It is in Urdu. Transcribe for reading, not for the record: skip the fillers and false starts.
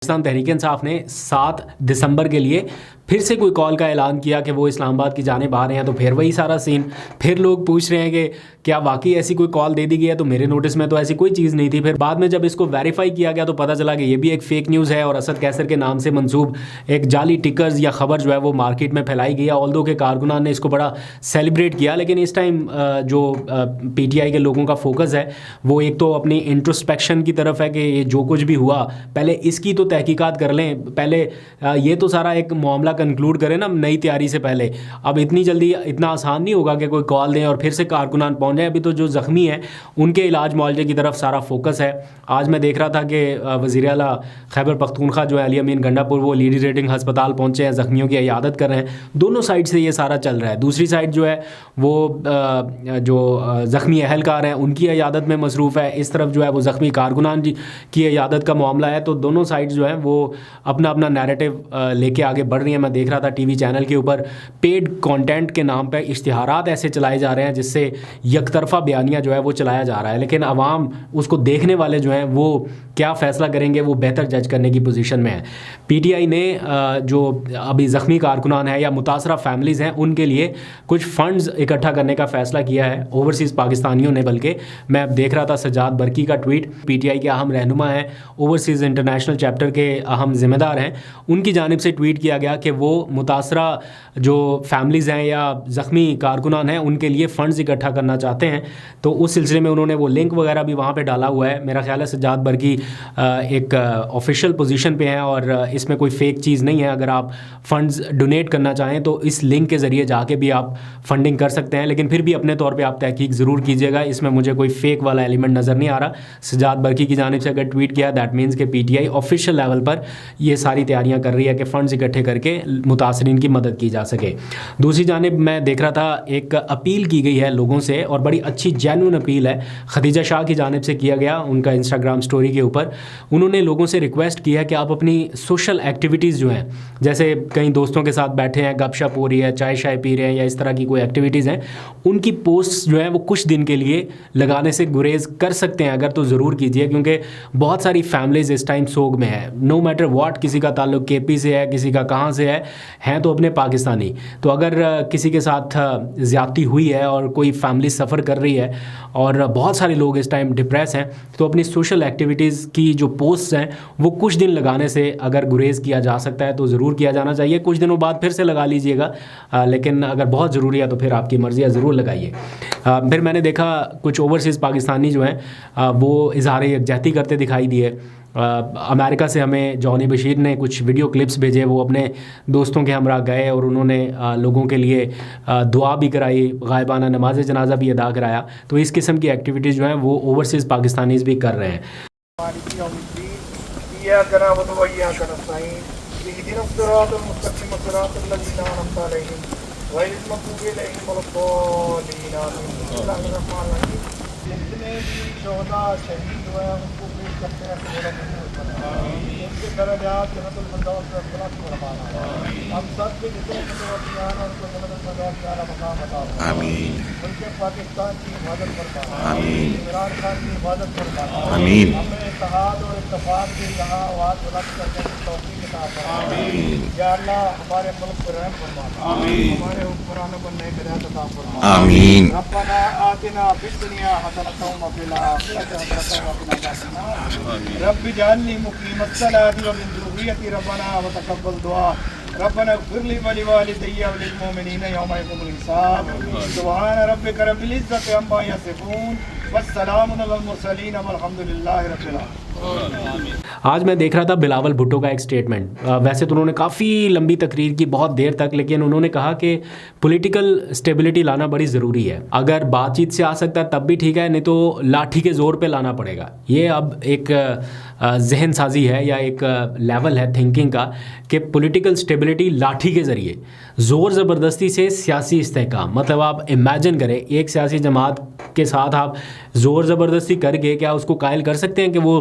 پاکستان تحریک انصاف نے 7 دسمبر کے لیے پھر سے کوئی کال کا اعلان کیا کہ وہ اسلام آباد کی جانب آ رہے ہیں، تو پھر وہی سارا سین، پھر لوگ پوچھ رہے ہیں کہ کیا واقعی ایسی کوئی کال دے دی گئی ہے؟ تو میرے نوٹس میں تو ایسی کوئی چیز نہیں تھی۔ پھر بعد میں جب اس کو ویریفائی کیا گیا تو پتہ چلا کہ یہ بھی ایک فیک نیوز ہے اور اسد کیسر کے نام سے منسوب ایک جعلی ٹکرز یا خبر جو ہے وہ مارکیٹ میں پھیلائی گئی ہے۔ آلدو کے کارکنان نے اس کو بڑا سیلیبریٹ کیا، لیکن اس ٹائم جو پی ٹی آئی کے لوگوں کا فوکس ہے وہ ایک تو اپنی انٹروسپیکشن کی طرف ہے کہ یہ جو کچھ بھی ہوا پہلے اس کی تو تحقیقات کر لیں، پہلے یہ تو سارا ایک معاملہ کنکلوڈ کریں نا نئی تیاری سے پہلے۔ اب اتنی جلدی اتنا آسان نہیں ہوگا کہ کوئی کال دیں اور پھر سے کارکنان پہنچ جائیں۔ ابھی تو جو زخمی ہیں ان کے علاج معالجے کی طرف سارا فوکس ہے۔ آج میں دیکھ رہا تھا کہ وزیر اعلیٰ خیبر پختونخوا جو ہے علی امین گنڈا پور، وہ لیڈی ریٹنگ ہسپتال پہنچے ہیں، زخمیوں کی عیادت کر رہے ہیں۔ دونوں سائڈ سے یہ سارا چل رہا ہے۔ دوسری سائڈ جو ہے وہ جو زخمی اہلکار ہیں ان کی عیادت میں مصروف ہے، اس طرف جو ہے وہ زخمی کارکنان کی عیادت کا معاملہ ہے۔ تو دونوں سائڈ جو ہیں وہ اپنا اپنا نیریٹو لے کے آگے بڑھ رہی ہیں۔ میں دیکھ رہا تھا ٹی وی چینل کے اوپر پیڈ کانٹینٹ کے نام پہ اشتہارات ایسے چلائے جا رہے ہیں جس سے یک طرفہ بیانیہ جو ہے وہ چلایا جا رہا ہے، لیکن عوام اس کو دیکھنے والے جو ہیں وہ کیا فیصلہ کریں گے وہ بہتر جج کرنے کی پوزیشن میں ہے۔ پی ٹی آئی نے جو ابھی زخمی کارکنان ہیں یا متاثرہ فیملیز ہیں ان کے لیے کچھ فنڈز اکٹھا کرنے کا فیصلہ کیا ہے، اوورسیز پاکستانیوں نے۔ بلکہ میں دیکھ رہا تھا سجاد برقی کا ٹویٹ، پی ٹی آئی کے اہم رہنما ہیں، اوورسیز انٹرنیشنل چیپٹر کے اہم ذمہ دار ہیں، ان کی جانب سے ٹویٹ کیا گیا کہ وہ متاثرہ جو فیملیز ہیں یا زخمی کارکنان ہیں ان کے لیے فنڈز اکٹھا کرنا چاہتے ہیں۔ تو اس سلسلے میں انہوں نے وہ لنک وغیرہ بھی وہاں پہ ڈالا ہوا ہے۔ میرا خیال ہے سجاد برقی ایک آفیشیل پوزیشن پہ ہیں اور اس میں کوئی فیک چیز نہیں ہے۔ اگر آپ فنڈز ڈونیٹ کرنا چاہیں تو اس لنک کے ذریعے جا کے بھی آپ فنڈنگ کر سکتے ہیں، لیکن پھر بھی اپنے طور پہ آپ تحقیق ضرور کیجیے گا۔ اس میں مجھے کوئی فیک والا ایلیمنٹ نظر نہیں آ رہا۔ سجاد برقی کی جانب سے اگر ٹویٹ کیا دیٹ مینس کہ P T I official level پر یہ ساری تیاریاں کر رہی ہے کہ فنڈز اکٹھے کر کے متاثرین کی مدد کی جا سکے۔ دوسری جانب میں دیکھ رہا تھا ایک اپیل کی گئی ہے لوگوں سے، اور بڑی اچھی جینوئن اپیل ہے، خدیجہ شاہ کی جانب سے کیا گیا ان کا انسٹاگرام سٹوری کے اوپر۔ انہوں نے لوگوں سے ریکویسٹ کی ہے کہ آپ اپنی سوشل ایکٹیویٹیز جو ہیں، جیسے کئی دوستوں کے ساتھ بیٹھے ہیں، گپ شپ ہو رہی ہے، چائے شائے پی رہے ہیں یا اس طرح کی کوئی ایکٹیویٹیز ہیں، ان کی پوسٹ جو ہیں وہ کچھ دن کے لیے لگانے سے گریز کر سکتے ہیں اگر تو ضرور کیجیے، کیونکہ بہت ساری فیملیز اس ٹائم سوگ میں ہے۔ نو میٹر واٹ، کسی کا تعلق کے پی سے ہے، کسی کا کہاں سے ہے، ہیں تو اپنے پاکستانی۔ تو اگر کسی کے ساتھ زیادتی ہوئی ہے اور کوئی فیملی سفر کر رہی ہے اور بہت سارے لوگ اس ٹائم ڈپریس ہیں، تو اپنی سوشل ایکٹیویٹیز کی جو پوسٹس ہیں وہ کچھ دن لگانے سے اگر گریز کیا جا سکتا ہے تو ضرور کیا جانا چاہیے۔ کچھ دنوں بعد پھر سے لگا لیجئے گا، لیکن اگر بہت ضروری ہے تو پھر آپ کی مرضی ہے، ضرور لگائیے۔ پھر میں نے دیکھا کچھ اوورسیز پاکستانی جو ہیں وہ اظہار یکجہتی کرتے دکھائی دیے۔ امریکہ سے ہمیں جونی بشیر نے کچھ ویڈیو کلپس بھیجے، وہ اپنے دوستوں کے ہمراہ گئے اور انہوں نے لوگوں کے لیے دعا بھی کرائی، غائبانہ نماز جنازہ بھی ادا کرایا۔ تو اس قسم کی ایکٹیویٹیز جو ہیں وہ اوورسیز پاکستانیز بھی کر رہے ہیں۔ جتنے بھی شہداء شہید ہوئے ہیں ان کو پیش کرتے ہیں ان کے درجات جنت الفردوس میں بلند فرمانا۔ ہم سب کے جتنے متوفیان ہیں ان کو جنت الفردوس میں اعلیٰ مقام عطا فرمانا۔ ان کے پاکستان کی حفاظت فرمانا، عمران خان کی حفاظت فرمانا، ہمیں اتحاد اور اتفاق کے یہاں آواز بلند کرنے کی توفیق عطا فرمانا۔ یا اللہ ہمارے ملک پر رحم فرمانا، ہمارے حکمرانوں پر نیک ہدایت عطا فرمانا۔ ربنا آتنا فی الدنیا حسنۃ وفی الآخرۃ حسنۃ وقنا عذاب النار۔ رب اجعلنی مقیم الصلاۃ ومن ذریتی ربنا وتقبل دعاء۔ ربنا اغفر لي ولوالدي وللمؤمنين يوم يقوم الحساب۔ سبحان ربك رب العزة عما يصفون والسلام على المرسلين والحمد لله رب العالمين۔ آج میں دیکھ رہا تھا بلاول بھٹو کا ایک سٹیٹمنٹ، ویسے تو انہوں نے کافی لمبی تقریر کی بہت دیر تک، لیکن انہوں نے کہا کہ پولیٹیکل اسٹیبلٹی لانا بڑی ضروری ہے۔ اگر بات چیت سے آ سکتا ہے تب بھی ٹھیک ہے، نہیں تو لاٹھی کے زور پہ لانا پڑے گا۔ یہ اب ایک ذہن سازی ہے یا ایک لیول ہے تھنکنگ کا کہ پولیٹیکل اسٹیبلٹی لاٹھی کے ذریعے، زور زبردستی سے سیاسی استحکام۔ مطلب آپ امیجن کریں ایک سیاسی جماعت کے ساتھ آپ زور زبردستی کر کے کیا اس کو قائل کر سکتے ہیں کہ وہ